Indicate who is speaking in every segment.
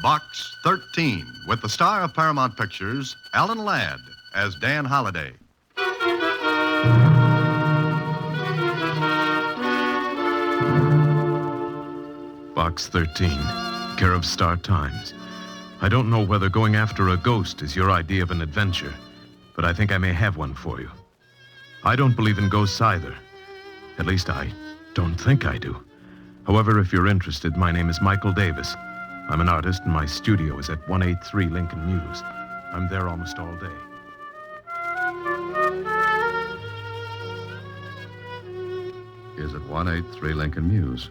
Speaker 1: Box 13, with the star of Paramount Pictures, Alan Ladd, as Dan Holliday.
Speaker 2: Box 13, care of Star Times. I don't know whether going after a ghost is your idea of an adventure, but I think I may have one for you. I don't believe in ghosts either. At least I don't think I do. However, if you're interested, my name is Michael Davis. I'm an artist, and my studio is at 183 Lincoln Mews. I'm there almost all day.
Speaker 3: Is at 183 Lincoln Mews.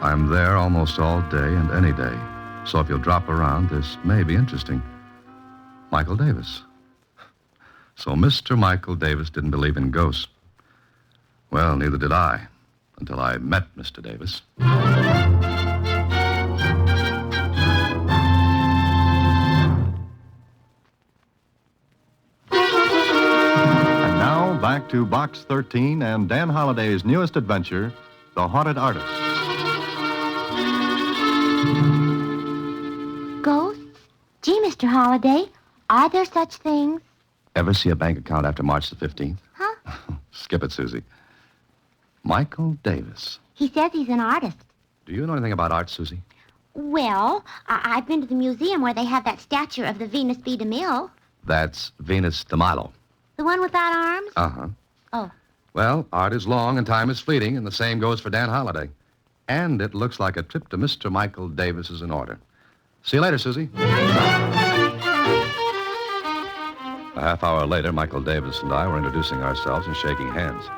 Speaker 3: I'm there almost all day and any day. So if you'll drop around, this may be interesting. Michael Davis. So Mr. Michael Davis didn't believe in ghosts. Well, neither did I, until I met Mr. Davis.
Speaker 1: And now, back to Box 13 and Dan Holliday's newest adventure, The Haunted Artist.
Speaker 4: Ghosts? Gee, Mr. Holliday, are there such things?
Speaker 3: Ever see a bank account after March the 15th?
Speaker 4: Huh?
Speaker 3: Skip it, Suzy. Michael Davis.
Speaker 4: He says he's an artist.
Speaker 3: Do you know anything about art, Suzy?
Speaker 4: Well, I've been to the museum where they have that statue of the Venus B. DeMille.
Speaker 3: That's Venus de Milo.
Speaker 4: The one without arms?
Speaker 3: Uh-huh.
Speaker 4: Oh.
Speaker 3: Well, art is long and time is fleeting, and the same goes for Dan Holliday. And it looks like a trip to Mr. Michael Davis is in order. See you later, Suzy. A half hour later, Michael Davis and I were introducing ourselves and shaking hands.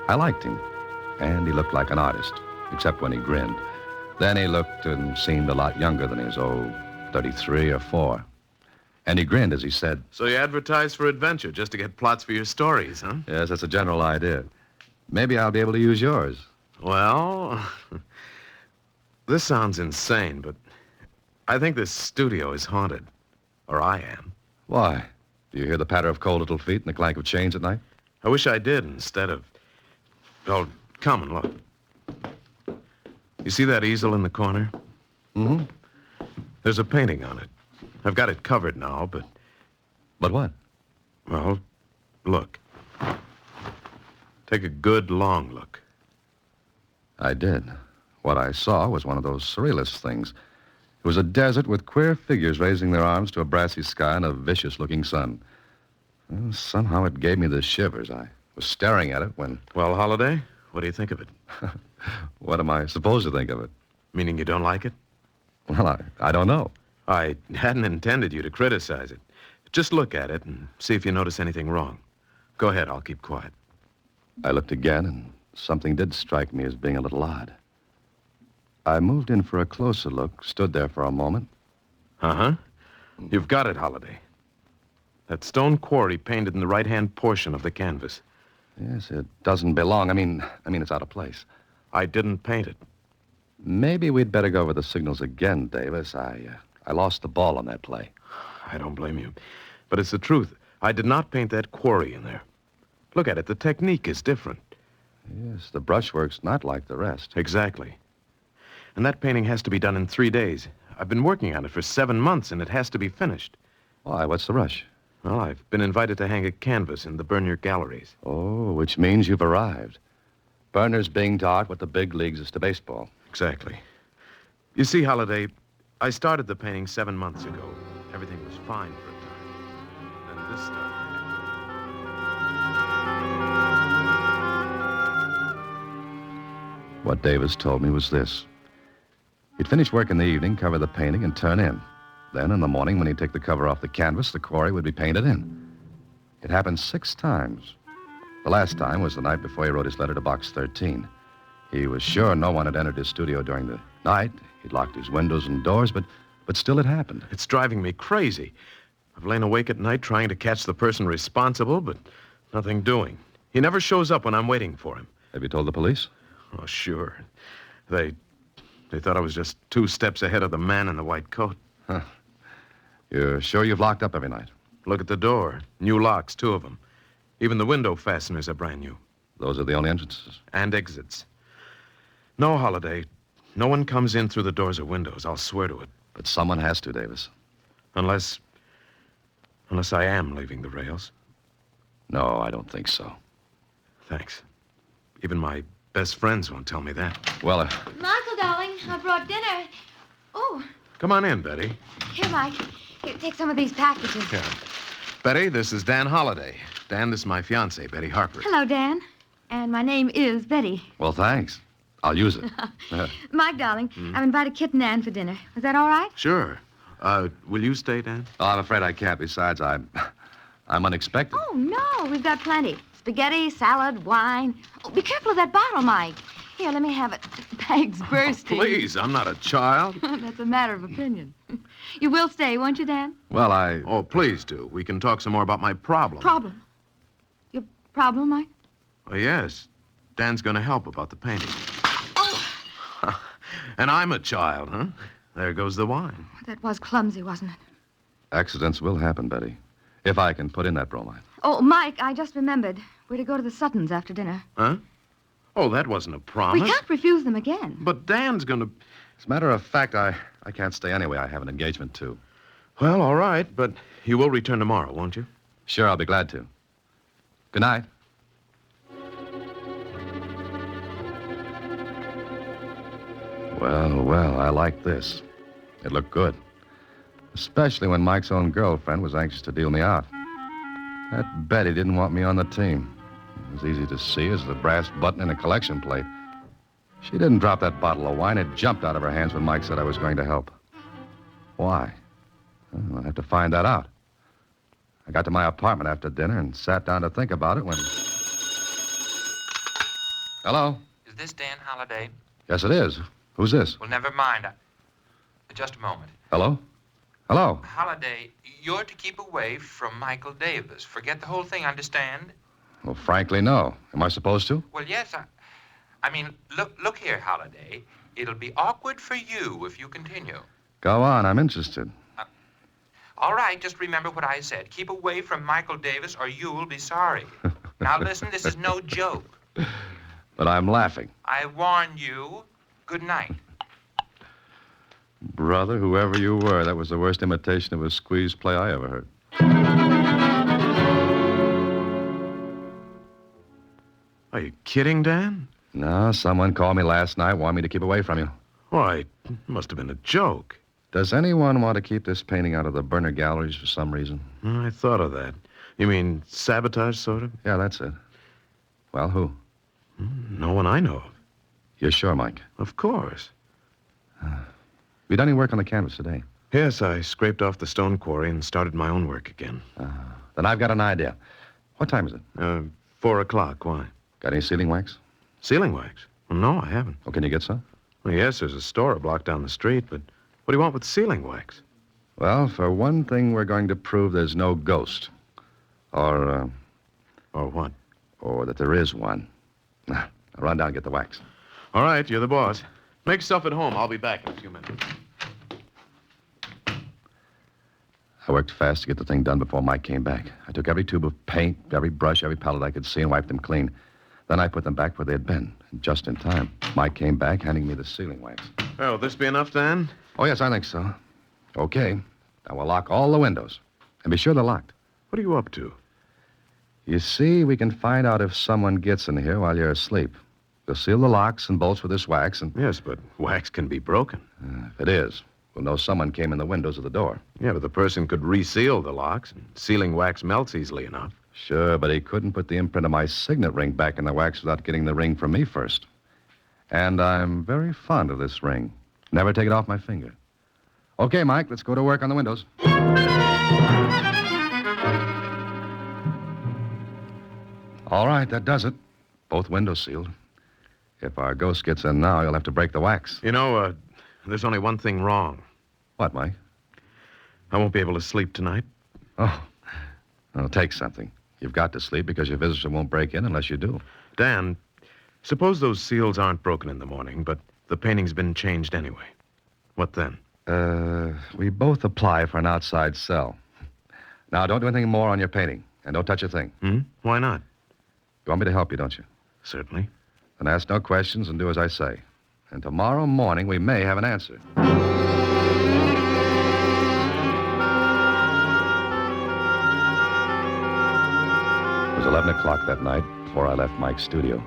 Speaker 3: I liked him, and he looked like an artist, except when he grinned. Then he looked and seemed a lot younger than he was, 33 or 4. And he grinned as he said,
Speaker 2: So you advertise for adventure just to get plots for your stories, huh?
Speaker 3: Yes, that's a general idea. Maybe I'll be able to use yours.
Speaker 2: Well, this sounds insane, but I think this studio is haunted. Or I am.
Speaker 3: Why? Do you hear the patter of cold little feet and the clank of chains at night?
Speaker 2: I wish I did instead of... Oh, come and look. You see that easel in the corner?
Speaker 3: Mm-hmm.
Speaker 2: There's a painting on it. I've got it covered now, but...
Speaker 3: But what?
Speaker 2: Well, look. Take a good, long look.
Speaker 3: I did. What I saw was one of those surrealist things. It was a desert with queer figures raising their arms to a brassy sky and a vicious-looking sun. Well, somehow it gave me the shivers. I was staring at it when...
Speaker 2: Well, Holliday, what do you think of it?
Speaker 3: What am I supposed to think of it?
Speaker 2: Meaning you don't like it?
Speaker 3: Well, I don't know.
Speaker 2: I hadn't intended you to criticize it. Just look at it and see if you notice anything wrong. Go ahead, I'll keep quiet.
Speaker 3: I looked again, and something did strike me as being a little odd. I moved in for a closer look, stood there for a moment.
Speaker 2: Uh-huh. You've got it, Holliday. That stone quarry painted in the right-hand portion of the canvas.
Speaker 3: Yes, it doesn't belong. I mean, it's out of place.
Speaker 2: I didn't paint it.
Speaker 3: Maybe we'd better go over the signals again, Davis. I lost the ball on that play.
Speaker 2: I don't blame you. But it's the truth. I did not paint that quarry in there. Look at it. The technique is different.
Speaker 3: Yes, the brushwork's not like the rest.
Speaker 2: Exactly. And that painting has to be done in 3 days. I've been working on it for 7 months, and it has to be finished.
Speaker 3: Why, what's the rush?
Speaker 2: Well, I've been invited to hang a canvas in the Bernier galleries.
Speaker 3: Oh, which means you've arrived. Berner's being to art what the big leagues is to baseball.
Speaker 2: Exactly. You see, Holliday, I started the painting 7 months ago. Everything was fine for a time. Then this started.
Speaker 3: What Davis told me was this. He'd finish work in the evening, cover the painting, and turn in. Then, in the morning, when he'd take the cover off the canvas, the quarry would be painted in. It happened 6 times. The last time was the night before he wrote his letter to Box 13. He was sure no one had entered his studio during the night. He'd locked his windows and doors, but still it happened.
Speaker 2: It's driving me crazy. I've lain awake at night trying to catch the person responsible, but nothing doing. He never shows up when I'm waiting for him.
Speaker 3: Have you told the police?
Speaker 2: Oh, sure. They thought I was just 2 steps ahead of the man in the white coat.
Speaker 3: Huh. You're sure you've locked up every night?
Speaker 2: Look at the door. New locks, 2 of them. Even the window fasteners are brand new.
Speaker 3: Those are the only entrances?
Speaker 2: And exits. No, Holliday. No one comes in through the doors or windows. I'll swear to it.
Speaker 3: But someone has to, Davis.
Speaker 2: Unless I am leaving the rails.
Speaker 3: No, I don't think so.
Speaker 2: Thanks. Even my best friends won't tell me that.
Speaker 3: Well,
Speaker 4: Michael, darling, I brought dinner. Oh,
Speaker 2: Come on in, Betty.
Speaker 4: here, Mike. Here, take some of these packages.
Speaker 2: Here. Betty, this is Dan Holliday. Dan, this is my fiancée, Betty Harper.
Speaker 5: Hello, Dan. And my name is Betty.
Speaker 3: well, thanks. I'll use it.
Speaker 5: Mike, darling, I've invited Kit and Ann for dinner. Is that all right?
Speaker 2: Sure. Will you stay, Dan?
Speaker 3: Oh, I'm afraid I can't. Besides, I'm unexpected.
Speaker 5: Oh, no, we've got plenty. Spaghetti, salad, wine. Oh, be careful of that bottle, Mike. Here, let me have it. Bag's bursting.
Speaker 2: Please, I'm not a child.
Speaker 5: That's a matter of opinion. You will stay, won't you, Dan?
Speaker 3: Well,
Speaker 2: Oh, please do. We can talk some more about my problem.
Speaker 5: Problem. Your problem, Mike?
Speaker 2: Oh, yes. Dan's going to help about the painting.
Speaker 5: Oh,
Speaker 2: And I'm a child, huh? There goes the wine.
Speaker 5: that was clumsy, wasn't it?
Speaker 3: accidents will happen, Betty. If I can put in that bromide.
Speaker 5: Oh, Mike, I just remembered. We're to go to the Suttons after dinner.
Speaker 2: Huh? Oh, that wasn't a promise.
Speaker 5: We can't refuse them again.
Speaker 2: But Dan's going to...
Speaker 3: As a matter of fact, I can't stay anyway. I have an engagement, too.
Speaker 2: Well, all right, but you will return tomorrow, won't you?
Speaker 3: Sure, I'll be glad to. Good night. Well, I like this. It looked good. Especially when Mike's own girlfriend was anxious to deal me out. That Betty didn't want me on the team. It was easy to see as the brass button in a collection plate. She didn't drop that bottle of wine. It jumped out of her hands when Mike said I was going to help. Why? Well, I'll have to find that out. I got to my apartment after dinner and sat down to think about it when... Hello?
Speaker 6: Is this Dan Holliday?
Speaker 3: Yes, it is. Who's this?
Speaker 6: Well, never mind. Just a moment.
Speaker 3: Hello? Hello?
Speaker 6: Holliday, you're to keep away from Michael Davis. Forget the whole thing, understand?
Speaker 3: Well, frankly, no. Am I supposed to?
Speaker 6: Well, yes, I mean, look here, Holliday. It'll be awkward for you if you continue.
Speaker 3: Go on. I'm interested.
Speaker 6: All right, just remember what I said. Keep away from Michael Davis or you'll be sorry. Now, listen, this is no joke.
Speaker 3: But I'm laughing.
Speaker 6: I warn you. Good night.
Speaker 3: Brother, whoever you were, that was the worst imitation of a squeeze play I ever heard.
Speaker 2: Are you kidding, Dan?
Speaker 3: No, someone called me last night, wanted me to keep away from you.
Speaker 2: Why, it must have been a joke.
Speaker 3: Does anyone want to keep this painting out of the burner galleries for some reason?
Speaker 2: I thought of that. You mean sabotage, sort of?
Speaker 3: Yeah, that's it. Well, who?
Speaker 2: No one I know of.
Speaker 3: You're sure, Mike?
Speaker 2: Of course.
Speaker 3: You done any work on the canvas today?
Speaker 2: Yes, I scraped off the stone quarry and started my own work again.
Speaker 3: Then I've got an idea. What time is it?
Speaker 2: 4 o'clock. Why?
Speaker 3: Got any sealing wax?
Speaker 2: Sealing wax? Well, no, I haven't.
Speaker 3: Oh, can you get some?
Speaker 2: Well, yes, there's a store a block down the street, but what do you want with sealing wax?
Speaker 3: Well, for one thing, we're going to prove there's no ghost. Or
Speaker 2: what?
Speaker 3: or that there is one. I'll run down and get the wax.
Speaker 2: All right, you're the boss. Make yourself at home. I'll be back in a few minutes.
Speaker 3: I worked fast to get the thing done before Mike came back. I took every tube of paint, every brush, every palette I could see, and wiped them clean. Then I put them back where they had been. And just in time, Mike came back, handing me the sealing wax.
Speaker 2: Oh, will this be enough, Dan?
Speaker 3: Oh, yes, I think so. Okay. Now we'll lock all the windows. And be sure they're locked.
Speaker 2: What are you up to?
Speaker 3: You see, we can find out if someone gets in here while you're asleep. We'll seal the locks and bolts with this wax, and
Speaker 2: Yes, but wax can be broken.
Speaker 3: if it is, we'll know someone came in the windows of the door.
Speaker 2: Yeah, but the person could reseal the locks, and sealing wax melts easily enough.
Speaker 3: Sure, but he couldn't put the imprint of my signet ring back in the wax without getting the ring from me first. And I'm very fond of this ring. Never take it off my finger. Okay, Mike, let's go to work on the windows. All right, that does it. Both windows sealed. If our ghost gets in now, you'll have to break the wax.
Speaker 2: You know, there's only one thing wrong.
Speaker 3: What, Mike?
Speaker 2: I won't be able to sleep tonight.
Speaker 3: Oh, it'll take something. You've got to sleep because your visitor won't break in unless you do.
Speaker 2: Dan, suppose those seals aren't broken in the morning, but the painting's been changed anyway. What then?
Speaker 3: We both apply for an outside cell. Now, don't do anything more on your painting, and don't touch a thing.
Speaker 2: Why not?
Speaker 3: You want me to help you, don't you?
Speaker 2: Certainly.
Speaker 3: Then ask no questions and do as I say. And tomorrow morning, we may have an answer. 11 o'clock that night before I left Mike's studio.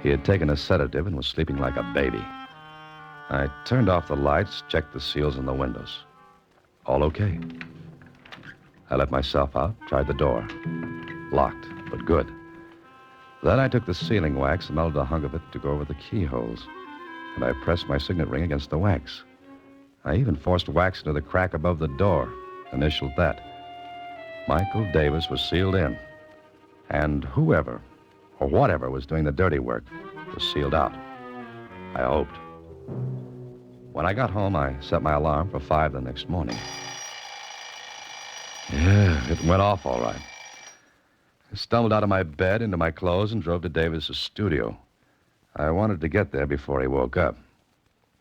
Speaker 3: He had taken a sedative and was sleeping like a baby. I turned off the lights, checked the seals in the windows. All okay. I let myself out, tried the door. Locked, but good. Then I took the sealing wax and melted a hunk of it to go over the keyholes. And I pressed my signet ring against the wax. I even forced wax into the crack above the door, initialed that. Michael Davis was sealed in. And whoever, or whatever, was doing the dirty work was sealed out. I hoped. When I got home, I set my alarm for 5 the next morning. Yeah, it went off all right. I stumbled out of my bed, into my clothes, and drove to Davis's studio. I wanted to get there before he woke up.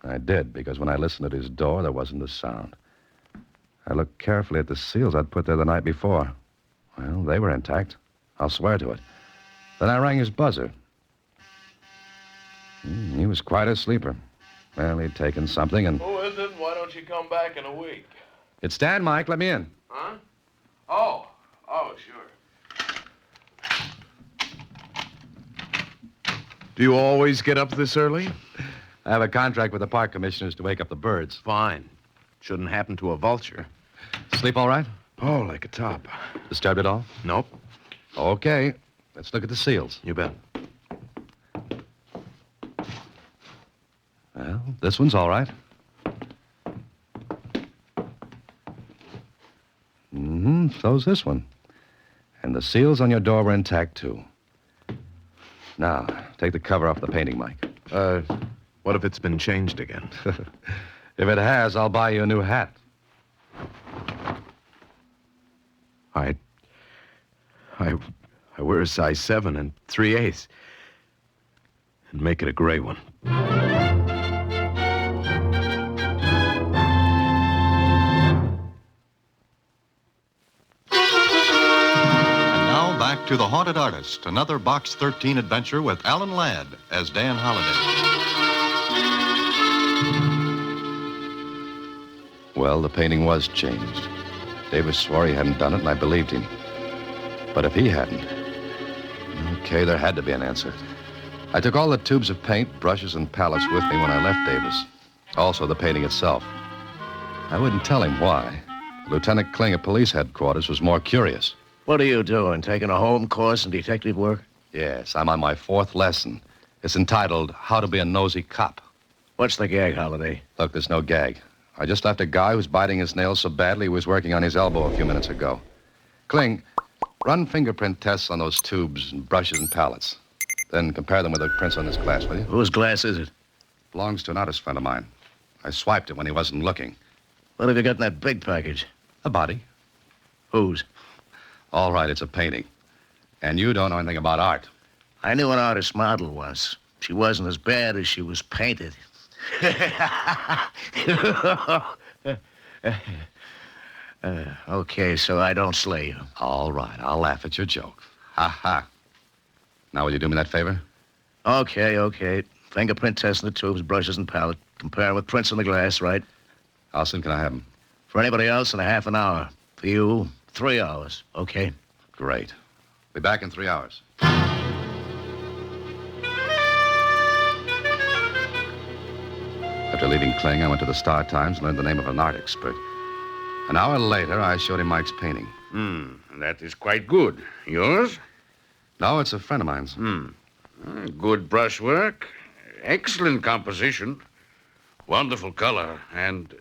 Speaker 3: I did, because when I listened at his door, there wasn't a sound. I looked carefully at the seals I'd put there the night before. Well, they were intact. I'll swear to it. Then I rang his buzzer. He was quite a sleeper. Well, he'd taken something and...
Speaker 7: Who is it? Why don't you come back in a week?
Speaker 3: It's Dan, Mike. Let me in.
Speaker 7: Huh? Oh, sure.
Speaker 2: Do you always get up this early?
Speaker 3: I have a contract with the park commissioners to wake up the birds.
Speaker 2: Fine. Shouldn't happen to a vulture.
Speaker 3: Sleep all right?
Speaker 2: Oh, like a top.
Speaker 3: Disturbed at all?
Speaker 2: Nope.
Speaker 3: Okay. Let's look at the seals.
Speaker 2: You bet.
Speaker 3: Well, this one's all right. So's this one. And the seals on your door were intact, too. Now, take the cover off the painting, Mike.
Speaker 2: What if it's been changed again?
Speaker 3: If it has, I'll buy you a new hat.
Speaker 2: I wear a size 7 and 3/8. And make it a gray one.
Speaker 1: And now back to The Haunted Artist, another Box 13 adventure with Alan Ladd as Dan Holliday.
Speaker 3: Well, the painting was changed. Davis swore he hadn't done it, and I believed him. But if he hadn't... Okay, there had to be an answer. I took all the tubes of paint, brushes, and palettes with me when I left Davis. Also the painting itself. I wouldn't tell him why. Lieutenant Kling at police headquarters was more curious.
Speaker 8: What are you doing, taking a home course in detective work?
Speaker 3: Yes, I'm on my 4th lesson. It's entitled, How to Be a Nosy Cop.
Speaker 8: What's the gag, Holiday?
Speaker 3: Look, there's no gag. I just left a guy who's biting his nails so badly he was working on his elbow a few minutes ago. Kling, run fingerprint tests on those tubes and brushes and palettes. Then compare them with the prints on this glass, will you?
Speaker 8: Whose glass is it?
Speaker 3: Belongs to an artist friend of mine. I swiped it when he wasn't looking.
Speaker 8: What have you got in that big package?
Speaker 3: A body.
Speaker 8: Whose?
Speaker 3: All right, it's a painting. And you don't know anything about art.
Speaker 8: I knew an artist model once. She wasn't as bad as she was painted. Okay, so I don't slay you.
Speaker 3: All right, I'll laugh at your joke. Ha ha. Now, will you do me that favor?
Speaker 8: Okay. Fingerprint testing the tubes, brushes, and palette. Compare with prints on the glass, right?
Speaker 3: How soon can I have them?
Speaker 8: For anybody else, in a half an hour. For you, 3 hours, okay?
Speaker 3: Great. Be back in 3 hours. After leaving Kling, I went to the Star Times and learned the name of an art expert. An hour later, I showed him Mike's painting.
Speaker 7: That is quite good. Yours?
Speaker 3: No, it's a friend of mine's.
Speaker 7: Good brushwork. Excellent composition. Wonderful color. And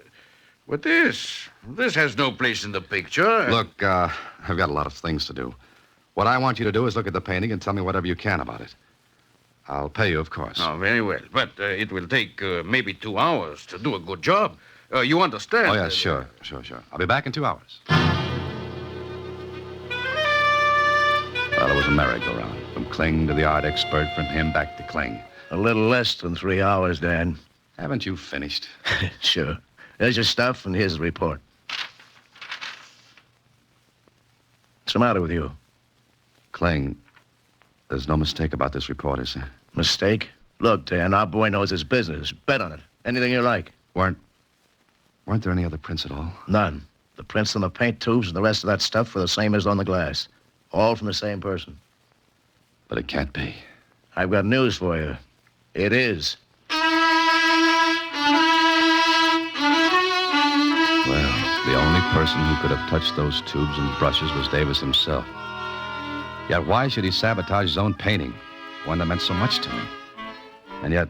Speaker 7: with this has no place in the picture.
Speaker 3: Look, I've got a lot of things to do. What I want you to do is look at the painting and tell me whatever you can about it. I'll pay you, of course.
Speaker 7: Oh, very well. But it will take maybe 2 hours to do a good job. You understand?
Speaker 3: Oh, yeah, sure. I'll be back in 2 hours. Well, it was a merry-go-round. From Kling to the art expert, from him back to Kling.
Speaker 8: A little less than 3 hours, Dan.
Speaker 3: Haven't you finished?
Speaker 8: Sure. There's your stuff, and here's the report. What's the matter with you?
Speaker 3: Kling, there's no mistake about this report, is there?
Speaker 8: Mistake? Look, Dan, our boy knows his business. Bet on it. Anything you like.
Speaker 3: Weren't there any other prints at all?
Speaker 8: None. The prints on the paint tubes and the rest of that stuff were the same as on the glass. All from the same person.
Speaker 3: But it can't be.
Speaker 8: I've got news for you. It is.
Speaker 3: Well, the only person who could have touched those tubes and brushes was Davis himself. Yet why should he sabotage his own painting, one that meant so much to him? And yet,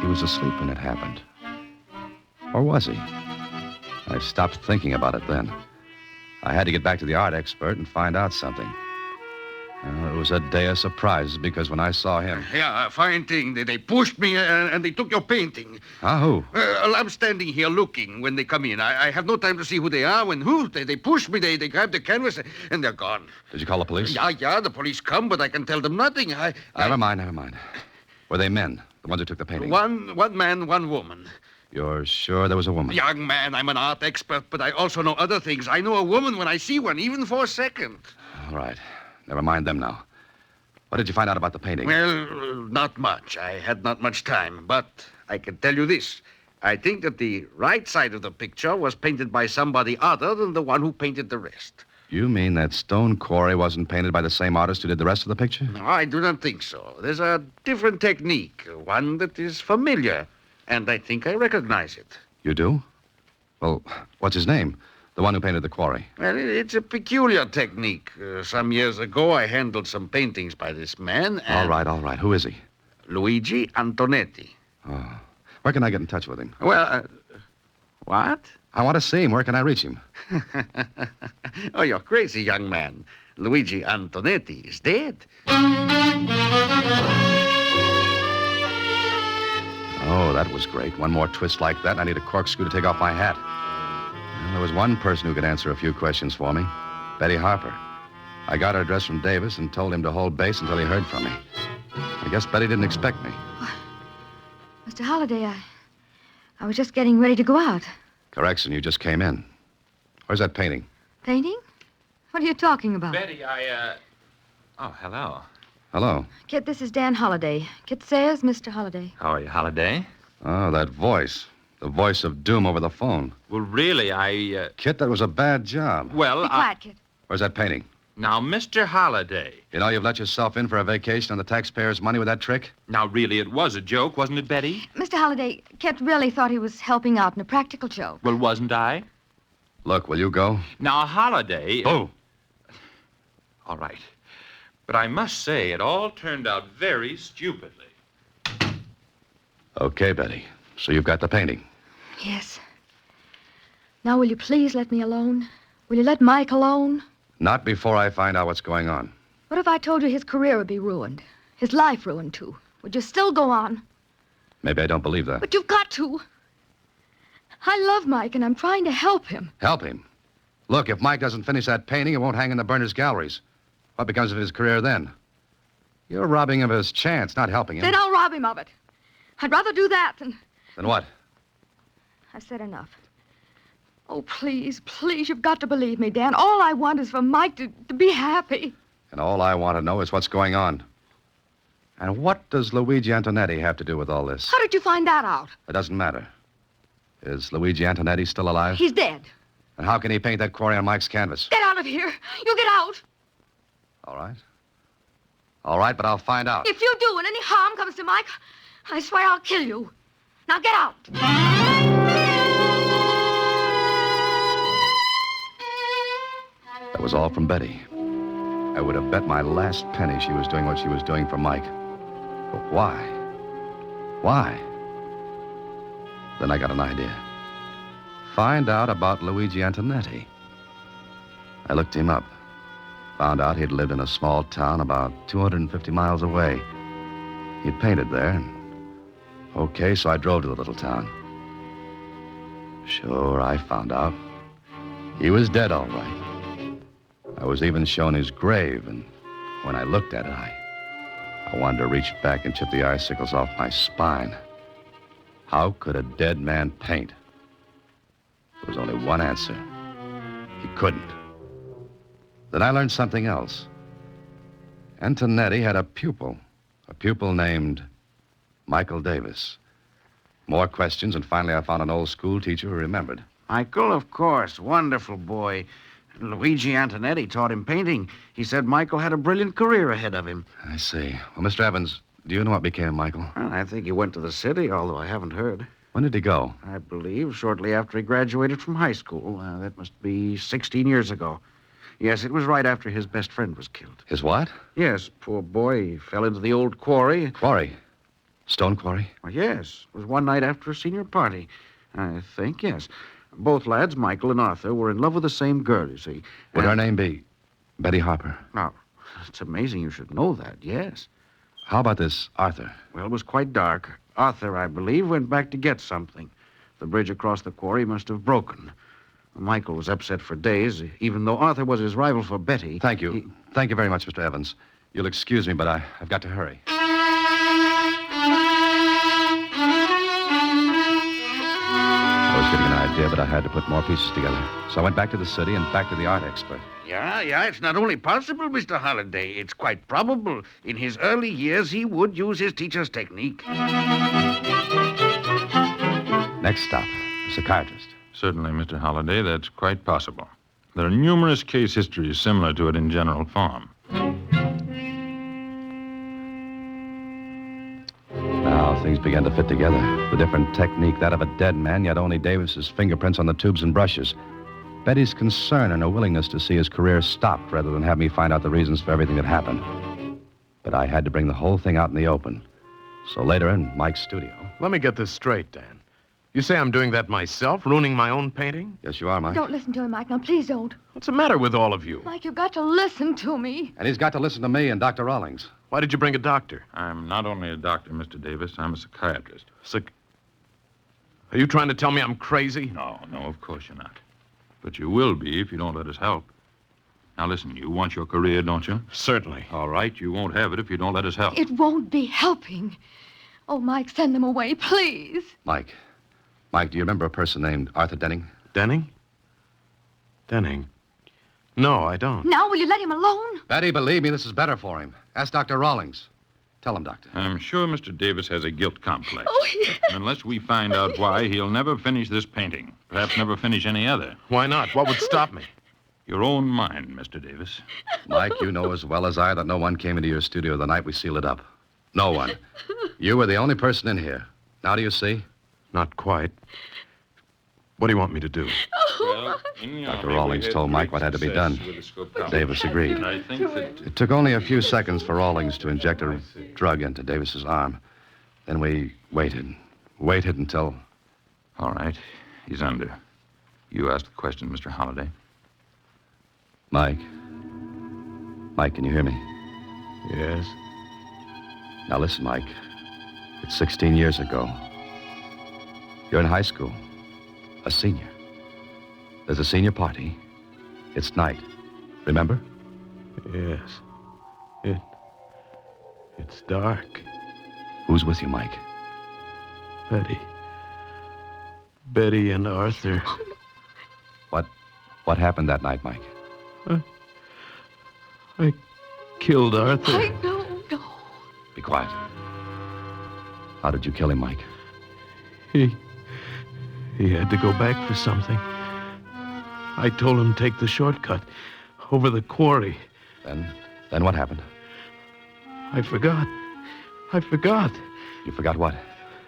Speaker 3: he was asleep when it happened. Or was he? I stopped thinking about it then. I had to get back to the art expert and find out something. It was a day of surprises because when I saw him...
Speaker 7: Yeah, fine thing. They pushed me and they took your painting.
Speaker 3: Who?
Speaker 7: I'm standing here looking when they come in. I have no time to see who they are. They push me, they grab the canvas, and they're gone.
Speaker 3: Did you call the police?
Speaker 7: Yeah, the police come, but I can tell them nothing.
Speaker 3: Never mind. Were they men, the ones who took the painting?
Speaker 7: One man, one woman.
Speaker 3: You're sure there was a woman?
Speaker 7: Young man, I'm an art expert, but I also know other things. I know a woman when I see one, even for a second.
Speaker 3: All right. Never mind them now. What did you find out about the painting?
Speaker 7: Well, not much. I had not much time, but I can tell you this. I think that the right side of the picture was painted by somebody other than the one who painted the rest.
Speaker 3: You mean that stone quarry wasn't painted by the same artist who did the rest of the picture?
Speaker 7: No, I do not think so. There's a different technique, one that is familiar, and I think I recognize it.
Speaker 3: You do? Well, what's his name? The one who painted the quarry.
Speaker 7: Well, it's a peculiar technique. Some years ago, I handled some paintings by this man. And
Speaker 3: All right. Who is he?
Speaker 7: Luigi Antonetti.
Speaker 3: Oh. Where can I get in touch with him?
Speaker 7: Well, what?
Speaker 3: I want to see him. Where can I reach him?
Speaker 7: Oh, you're crazy, young man. Luigi Antonetti is dead.
Speaker 3: Oh, that was great. One more twist like that, and I need a corkscrew to take off my hat. Well, there was one person who could answer a few questions for me. Betty Harper. I got her address from Davis and told him to hold base until he heard from me. I guess Betty didn't expect me.
Speaker 5: Mr. Holliday, I was just getting ready to go out.
Speaker 3: Correction, you just came in. Where's that painting?
Speaker 5: Painting? What are you talking about?
Speaker 6: Betty, Oh, hello.
Speaker 3: Hello.
Speaker 5: Kit, this is Dan Holliday. Kit says Mr. Holliday.
Speaker 6: How are you, Holliday?
Speaker 3: Oh, that voice. The voice of doom over the phone.
Speaker 6: Well, really,
Speaker 3: Kit, that was a bad job.
Speaker 6: Well,
Speaker 5: Be quiet, Kit.
Speaker 3: Where's that painting?
Speaker 6: Now, Mr. Holliday.
Speaker 3: You know you've let yourself in for a vacation on the taxpayers' money with that trick?
Speaker 6: Now, really, it was a joke, wasn't it, Betty?
Speaker 5: Mr. Holliday, Kit really thought he was helping out in a practical joke.
Speaker 6: Well, wasn't I?
Speaker 3: Look, will you go?
Speaker 6: Now, Holliday...
Speaker 3: Oh.
Speaker 6: All right. But I must say, it all turned out very stupidly.
Speaker 3: Okay, Betty. So you've got the painting.
Speaker 5: Yes. Now, will you please let me alone? Will you let Mike alone?
Speaker 3: Not before I find out what's going on.
Speaker 5: What if I told you his career would be ruined? His life ruined, too? Would you still go on?
Speaker 3: Maybe I don't believe that.
Speaker 5: But you've got to. I love Mike, and I'm trying to help him.
Speaker 3: Help him? Look, if Mike doesn't finish that painting, it won't hang in the Burners' galleries. What becomes of his career then? You're robbing him of his chance, not helping him.
Speaker 5: Then I'll rob him of it. I'd rather do that than...
Speaker 3: Then what?
Speaker 5: I've said enough. Oh, please, you've got to believe me, Dan. All I want is for Mike to be happy.
Speaker 3: And all I want to know is what's going on. And what does Luigi Antonetti have to do with all this?
Speaker 5: How did you find that out?
Speaker 3: It doesn't matter. Is Luigi Antonetti still alive?
Speaker 5: He's dead.
Speaker 3: And how can he paint that quarry on Mike's canvas?
Speaker 5: Get out of here. You get out.
Speaker 3: All right. All right, but I'll find out.
Speaker 5: If you do and any harm comes to Mike, I swear I'll kill you. Now get out.
Speaker 3: That was all from Betty. I would have bet my last penny she was doing what she was doing for Mike. But why? Why? Then I got an idea. Find out about Luigi Antonetti. I looked him up. Found out he'd lived in a small town about 250 miles away. He'd painted there. Okay, so I drove to the little town. Sure, I found out. He was dead, all right. I was even shown his grave, and when I looked at it, I wanted to reach back and chip the icicles off my spine. How could a dead man paint? There was only one answer. He couldn't. Then I learned something else. Antonetti had a pupil named Michael Davis. More questions, and finally I found an old school teacher who remembered.
Speaker 7: Michael, of course. Wonderful boy. Luigi Antonetti taught him painting. He said Michael had a brilliant career ahead of him.
Speaker 3: I see. Well, Mr. Evans, do you know what became of Michael?
Speaker 7: Well, I think he went to the city, although I haven't heard.
Speaker 3: When did he go?
Speaker 7: I believe shortly after he graduated from high school. That must be 16 years ago. Yes, it was right after his best friend was killed.
Speaker 3: His what?
Speaker 7: Yes, poor boy. He fell into the old quarry.
Speaker 3: Quarry. Stone quarry?
Speaker 7: Well, yes, it was one night after a senior party. I think, yes. Both lads, Michael and Arthur, were in love with the same girl, you see.
Speaker 3: Would her name be Betty Harper?
Speaker 7: Now, it's amazing you should know that, yes.
Speaker 3: How about this Arthur?
Speaker 7: Well, it was quite dark. Arthur, I believe, went back to get something. The bridge across the quarry must have broken. Michael was upset for days, even though Arthur was his rival for Betty.
Speaker 3: Thank you. Thank you very much, Mr. Evans. You'll excuse me, but I've got to hurry. I was getting an idea, but I had to put more pieces together. So I went back to the city and back to the art expert.
Speaker 7: Yeah, it's not only possible, Mr. Holliday. It's quite probable. In his early years, he would use his teacher's technique.
Speaker 3: Next stop, a psychiatrist.
Speaker 9: Certainly, Mr. Holliday, that's quite possible. There are numerous case histories similar to it in general form.
Speaker 3: Now things began to fit together. The different technique, that of a dead man, yet only Davis's fingerprints on the tubes and brushes. Betty's concern and her willingness to see his career stopped rather than have me find out the reasons for everything that happened. But I had to bring the whole thing out in the open. So later in Mike's studio...
Speaker 2: Let me get this straight, Dan. You say I'm doing that myself, ruining my own painting?
Speaker 3: Yes, you are, Mike.
Speaker 5: Don't listen to him, Mike. Now, please don't.
Speaker 2: What's the matter with all of you?
Speaker 5: Mike, you've got to listen to me.
Speaker 3: And he's got to listen to me and Dr. Rawlings.
Speaker 2: Why did you bring a doctor?
Speaker 9: I'm not only a doctor, Mr. Davis, I'm a psychiatrist.
Speaker 2: Are you trying to tell me I'm crazy?
Speaker 9: No, of course you're not. But you will be if you don't let us help. Now, listen, you want your career, don't you?
Speaker 2: Certainly.
Speaker 9: All right, you won't have it if you don't let us help.
Speaker 5: It won't be helping. Oh, Mike, send them away, please.
Speaker 3: Mike, do you remember a person named Arthur Denning?
Speaker 2: Denning? No, I don't.
Speaker 5: Now, will you let him alone?
Speaker 3: Betty, believe me, this is better for him. Ask Dr. Rawlings. Tell him, Doctor.
Speaker 9: I'm sure Mr. Davis has a guilt complex.
Speaker 5: Oh, yes.
Speaker 9: And unless we find out why, he'll never finish this painting. Perhaps never finish any other.
Speaker 2: Why not? What would stop me?
Speaker 9: Your own mind, Mr. Davis.
Speaker 3: Mike, you know as well as I that no one came into your studio the night we sealed it up. No one. You were the only person in here. Now do you see?
Speaker 2: Not quite. What do you want me to do?
Speaker 9: Well,
Speaker 3: Dr. Rawlings told Mike what had to be done. Davis agreed.
Speaker 9: I think that...
Speaker 3: It took only a few seconds for Rawlings to inject a drug into Davis's arm. Then we waited until...
Speaker 9: All right. He's under. You asked the question, Mr. Holliday.
Speaker 3: Mike, can you hear me?
Speaker 2: Yes.
Speaker 3: Now listen, Mike. It's 16 years ago. You're in high school. A senior. There's a senior party. It's night. Remember?
Speaker 2: Yes. It's dark.
Speaker 3: Who's with you, Mike?
Speaker 2: Betty and Arthur.
Speaker 3: What happened that night, Mike?
Speaker 2: I killed Arthur.
Speaker 5: Mike, no.
Speaker 3: Be quiet. How did you kill him, Mike?
Speaker 2: He had to go back for something. I told him to take the shortcut over the quarry.
Speaker 3: Then what happened?
Speaker 2: I forgot.
Speaker 3: You forgot what?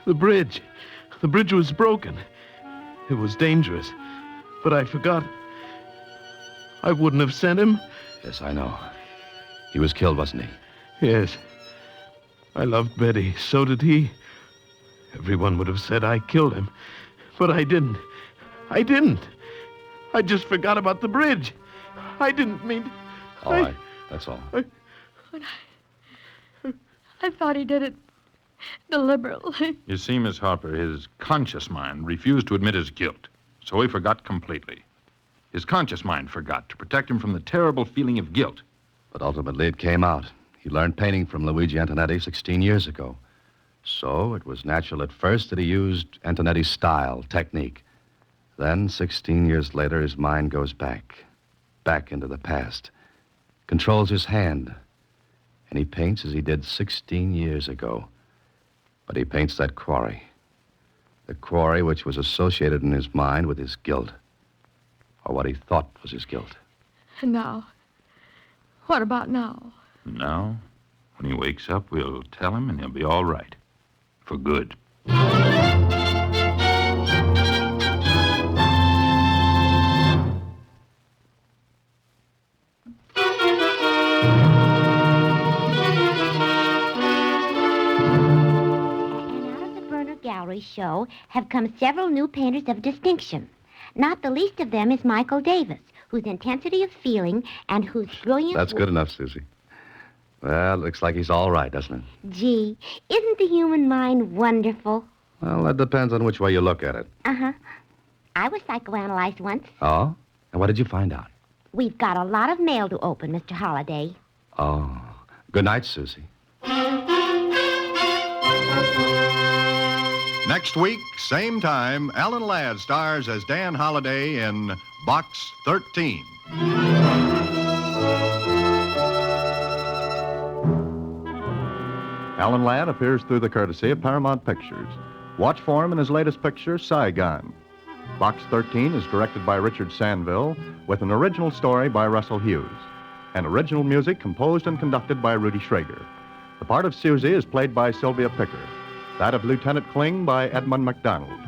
Speaker 2: The bridge. The bridge was broken. It was dangerous. But I forgot. I wouldn't have sent him.
Speaker 3: Yes, I know. He was killed, wasn't he?
Speaker 2: Yes. I loved Betty. So did he. Everyone would have said I killed him. But I didn't. I just forgot about the bridge. I didn't mean...
Speaker 3: All right. That's all.
Speaker 5: I thought he did it deliberately.
Speaker 9: You see, Miss Harper, his conscious mind refused to admit his guilt, so he forgot completely. His conscious mind forgot to protect him from the terrible feeling of guilt.
Speaker 3: But ultimately it came out. He learned painting from Luigi Antonetti 16 years ago. So it was natural at first that he used Antonetti's style, technique. Then, 16 years later, his mind goes back into the past, controls his hand, and he paints as he did 16 years ago. But he paints that quarry. The quarry which was associated in his mind with his guilt, or what he thought was his guilt.
Speaker 5: And now, what about now?
Speaker 9: Now, when he wakes up, we'll tell him and he'll be all right. For good.
Speaker 4: Gallery show have come several new painters of distinction. Not the least of them is Michael Davis, whose intensity of feeling and whose brilliant...
Speaker 3: That's good enough, Suzy. Well, looks like he's all right, doesn't it?
Speaker 4: Gee, isn't the human mind wonderful?
Speaker 3: Well, that depends on which way you look at it.
Speaker 4: Uh-huh. I was psychoanalyzed once.
Speaker 3: Oh? And what did you find out?
Speaker 4: We've got a lot of mail to open, Mr. Holliday.
Speaker 3: Oh. Good night, Suzy.
Speaker 1: Next week, same time, Alan Ladd stars as Dan Holliday in Box 13. Alan Ladd appears through the courtesy of Paramount Pictures. Watch for him in his latest picture, Saigon. Box 13 is directed by Richard Sanville with an original story by Russell Hughes. And original music composed and conducted by Rudy Schrager. The part of Suzy is played by Sylvia Picker. That of Lieutenant Kling by Edmund MacDonald.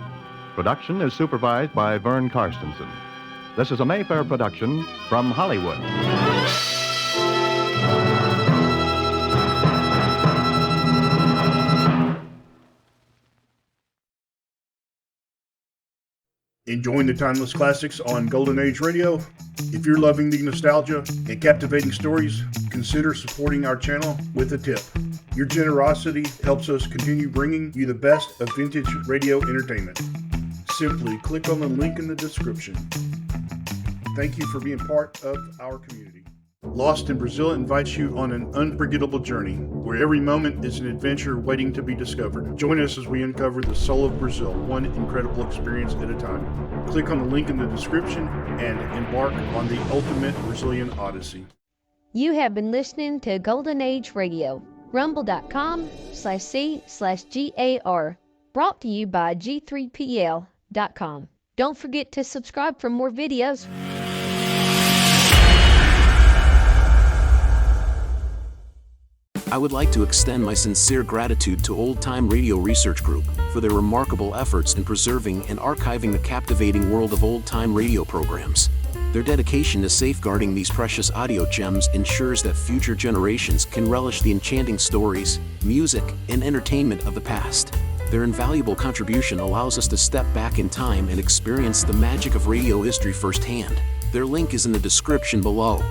Speaker 1: Production is supervised by Vern Karstensen. This is a Mayfair production from Hollywood.
Speaker 10: Enjoying the timeless classics on Golden Age Radio? If you're loving the nostalgia and captivating stories, consider supporting our channel with a tip. Your generosity helps us continue bringing you the best of vintage radio entertainment. Simply click on the link in the description. Thank you for being part of our community. Lost in Brazil invites you on an unforgettable journey where every moment is an adventure waiting to be discovered. Join us as we uncover the soul of Brazil, one incredible experience at a time. Click on the link in the description and embark on the ultimate Brazilian odyssey.
Speaker 11: You have been listening to Golden Age Radio, rumble.com/C/GAR, brought to you by G3PL.com. Don't forget to subscribe for more videos.
Speaker 12: I would like to extend my sincere gratitude to Old Time Radio Research Group for their remarkable efforts in preserving and archiving the captivating world of old-time radio programs. Their dedication to safeguarding these precious audio gems ensures that future generations can relish the enchanting stories, music, and entertainment of the past. Their invaluable contribution allows us to step back in time and experience the magic of radio history firsthand. Their link is in the description below.